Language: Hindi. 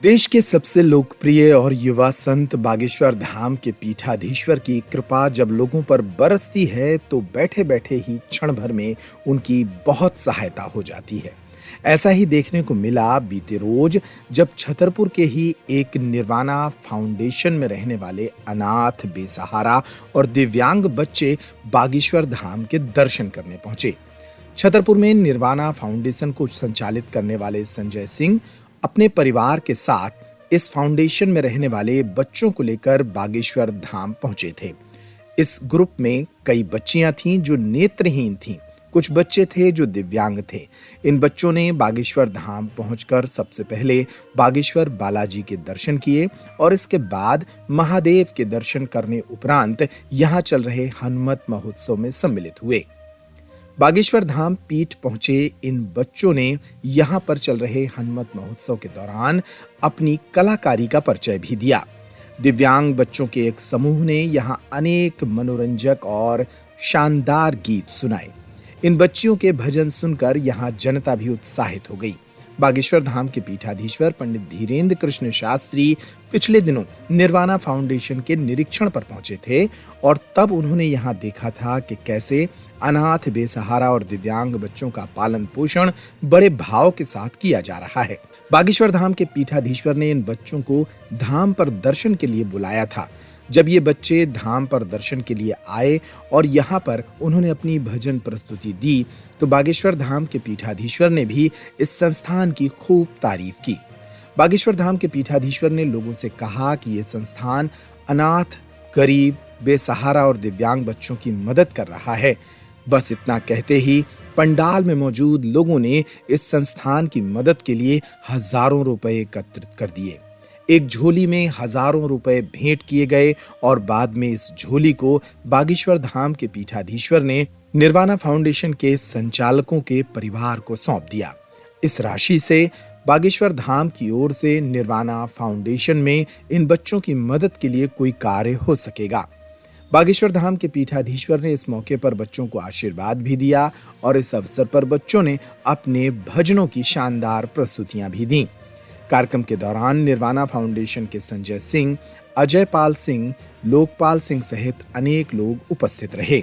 देश के सबसे लोकप्रिय और युवा संत बागेश्वर धाम के पीठाधीश्वर की कृपा जब लोगों पर बरसती है तो बैठे बैठे ही क्षण भर में उनकी बहुत सहायता हो जाती है। ऐसा ही देखने को मिला बीते रोज जब छतरपुर के ही एक निर्वाणा फाउंडेशन में रहने वाले अनाथ, बेसहारा और दिव्यांग बच्चे बागेश्वर धाम के दर्शन करने पहुंचे। छतरपुर में निर्वाणा फाउंडेशन को संचालित करने वाले संजय सिंह अपने परिवार के साथ इस फाउंडेशन में रहने वाले बच्चों को लेकर बागेश्वर धाम पहुंचे थे। इस ग्रुप में कई बच्चियां थीं जो नेत्रहीन थीं, कुछ बच्चे थे जो दिव्यांग थे। इन बच्चों ने बागेश्वर धाम पहुंचकर सबसे पहले बागेश्वर बालाजी के दर्शन किए और इसके बाद महादेव के दर्शन करने उपरांत यहां चल रहे हनुमत महोत्सव में सम्मिलित हुए। बागेश्वर धाम पीठ पहुंचे इन बच्चों ने यहां पर चल रहे हनुमत महोत्सव के दौरान अपनी कलाकारी का परिचय भी दिया। दिव्यांग बच्चों के एक समूह ने यहां अनेक मनोरंजक और शानदार गीत सुनाए। इन बच्चियों के भजन सुनकर यहां जनता भी उत्साहित हो गई। बागेश्वर धाम के पीठाधीश्वर पंडित धीरेन्द्र कृष्ण शास्त्री पिछले दिनों निर्वाणा फाउंडेशन के निरीक्षण पर पहुंचे थे और तब उन्होंने यहां देखा था कि कैसे अनाथ, बेसहारा और दिव्यांग बच्चों का पालन पोषण बड़े भाव के साथ किया जा रहा है। बागेश्वर धाम के पीठाधीश्वर ने इन बच्चों को धाम पर दर्शन के लिए बुलाया था। जब ये बच्चे धाम पर दर्शन के लिए आए और यहाँ पर उन्होंने अपनी भजन प्रस्तुति दी तो बागेश्वर धाम के पीठाधीश्वर ने भी इस संस्थान की खूब तारीफ की। बागेश्वर धाम के पीठाधीश्वर ने लोगों से कहा कि ये संस्थान अनाथ, गरीब, बेसहारा और दिव्यांग बच्चों की मदद कर रहा है। बस इतना कहते ही पंडाल में मौजूद लोगों ने इस संस्थान की मदद के लिए हजारों रुपए एकत्रित कर दिए। एक झोली में हजारों रुपए भेंट किए गए और बाद में इस झोली को बागेश्वर धाम के पीठाधीश्वर ने निर्वाणा फाउंडेशन के संचालकों के परिवार को सौंप दिया। इस राशि से बागेश्वर धाम की ओर से निर्वाणा फाउंडेशन में इन बच्चों की मदद के लिए कोई कार्य हो सकेगा। बागेश्वर धाम के पीठाधीश्वर ने इस मौके पर बच्चों को आशीर्वाद भी दिया और इस अवसर पर बच्चों ने अपने भजनों की शानदार प्रस्तुतियां भी दी। कार्यक्रम के दौरान निर्वाणा फाउंडेशन के संजय सिंह, अजय पाल सिंह, लोकपाल सिंह सहित अनेक लोग उपस्थित रहे।